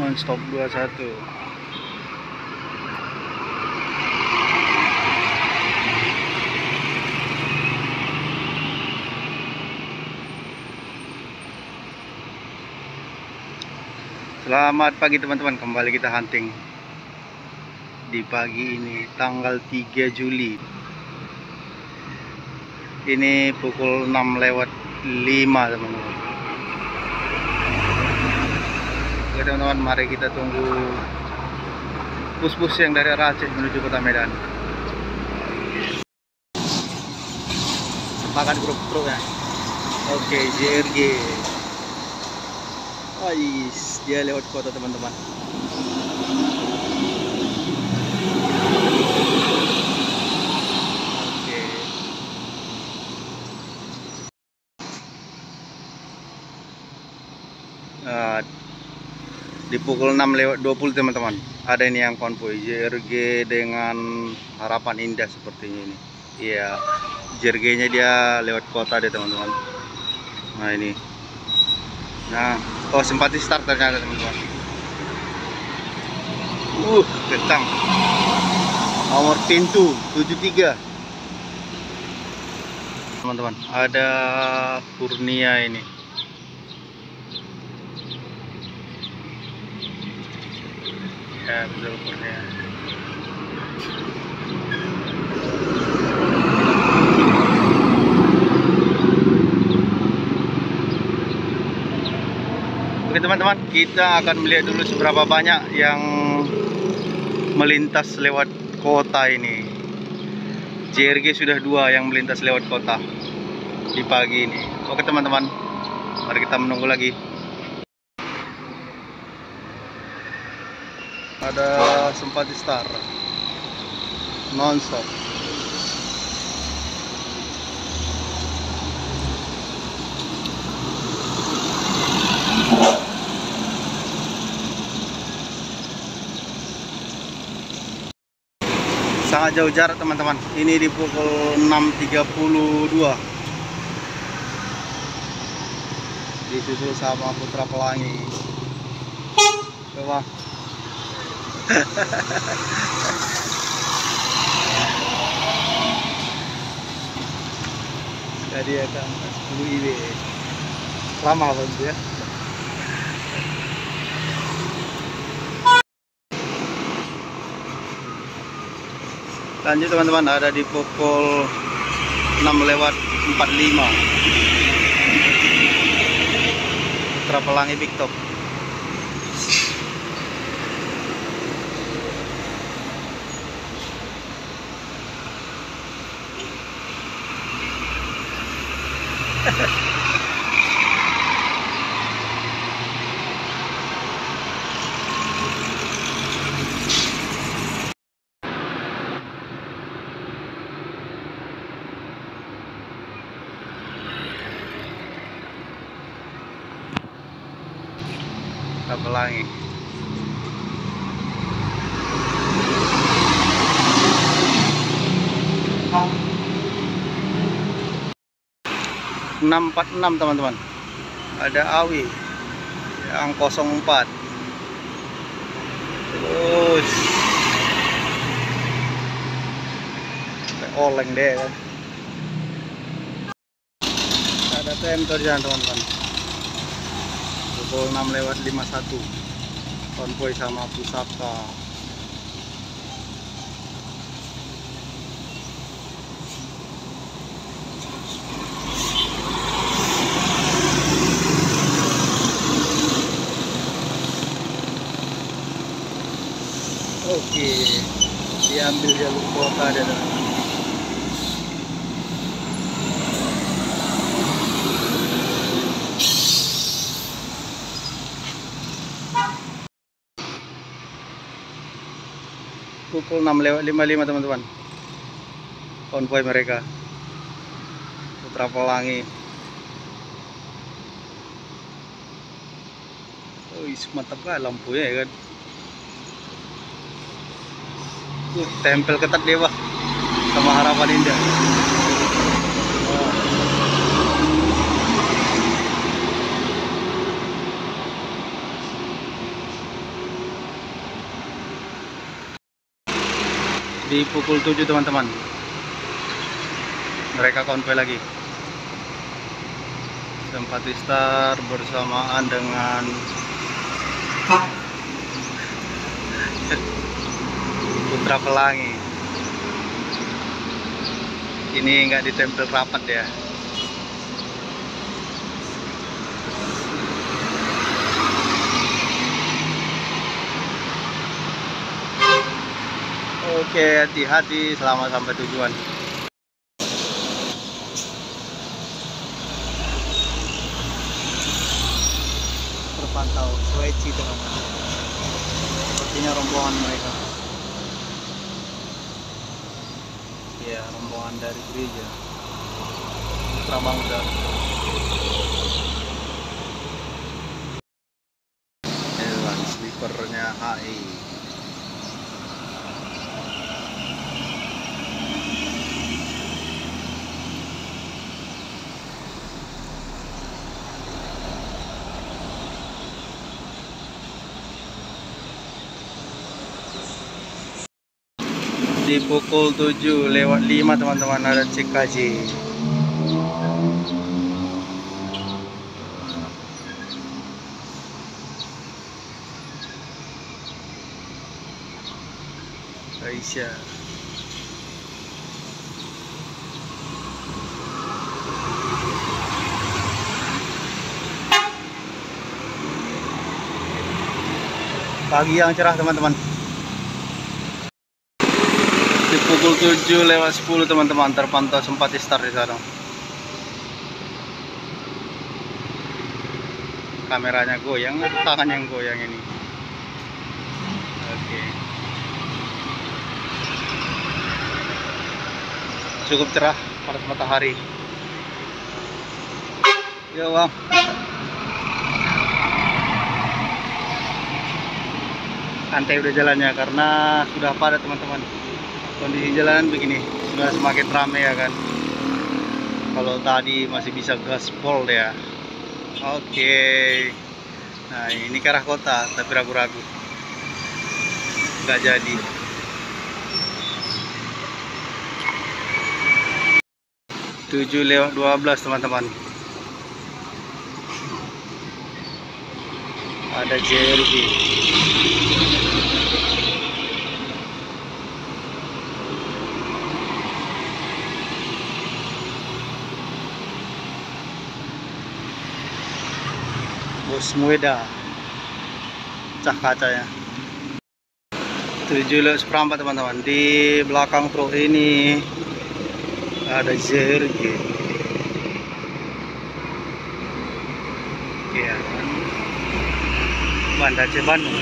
Non-stop 21. Selamat pagi teman-teman, kembali kita hunting di pagi ini tanggal 3 Juli. Ini pukul 6:05 teman-teman. Oke teman-teman, mari kita tunggu bus-bus yang dari arah Aceh menuju kota Medan. Sepakat grup-grup ya. Oke, JRG. Ais, dia lewat kota teman-teman. Oke. Di pukul 6:20 teman-teman. Ada ini yang konvoy JRG dengan Harapan Indah sepertinya ini. Iya, JRG-nya dia lewat kota deh teman-teman. Nah ini. Nah, oh sempat di start ternyata teman-teman. Kencang. Nomor pintu 73. Teman-teman, ada Kurnia ini. Ya, betul Kurnia. Oke teman-teman, kita akan melihat dulu seberapa banyak yang melintas lewat kota ini. JRG sudah 2 yang melintas lewat kota di pagi ini. Oke teman-teman, mari kita menunggu lagi. Ada Simpati Star non-stop. Sangat jauh jarak teman-teman. Ini di pukul 6:32. Disusul sama Putra Pelangi. Coba. Tadi ada 10 IB. Lama banget ya. Lanjut teman-teman, ada di pukul 6:45. Putra Pelangi Big Top. Pelangi. Enam 46 teman-teman. Ada Awi yang 04. Terus oleng deh kan. Ada Tentor jalan teman-teman. Pukul 6:51. Konvoy sama Pusaka. Oke, diambil jalur kota ada teman-teman. Pukul 6:55 teman-teman. Konvoy mereka Putra Pelangi. Mantap kan lampunya ya kan. Tempel ketat dia Pak sama Harapan Indah. Di pukul 7 teman-teman, mereka konvoy lagi. Sympathy Star bersamaan dengan Putra Pelangi. Ini nggak ditempel rapat ya. Oke, hati-hati, selamat sampai tujuan. Terpantau Sweci teman-teman. Sepertinya rombongan mereka. Ya, rombongan dari gereja Putra Bangsa. Ini slipernya HI. Di pukul 7:05 teman-teman, ada CKJ. Aisyah. Pagi yang cerah teman-teman. Di pukul 7:10 teman-teman, terpantau Sympathy Star di sana. Kameranya goyang, tangan yang goyang ini. Oke. Cukup cerah panas matahari. Ya bang. Santai udah jalannya karena sudah padat teman-teman. Kondisi jalan begini, sudah semakin ramai ya kan. Kalau tadi masih bisa gaspol ya. Oke. Nah ini ke arah kota, tapi ragu-ragu nggak jadi. 7:12 teman-teman. Ada JRG. Bos Mueda, pecah kacanya. 7:14 teman-teman. Di belakang truk ini ada JRG. Ya, Banda Aceh Bandung.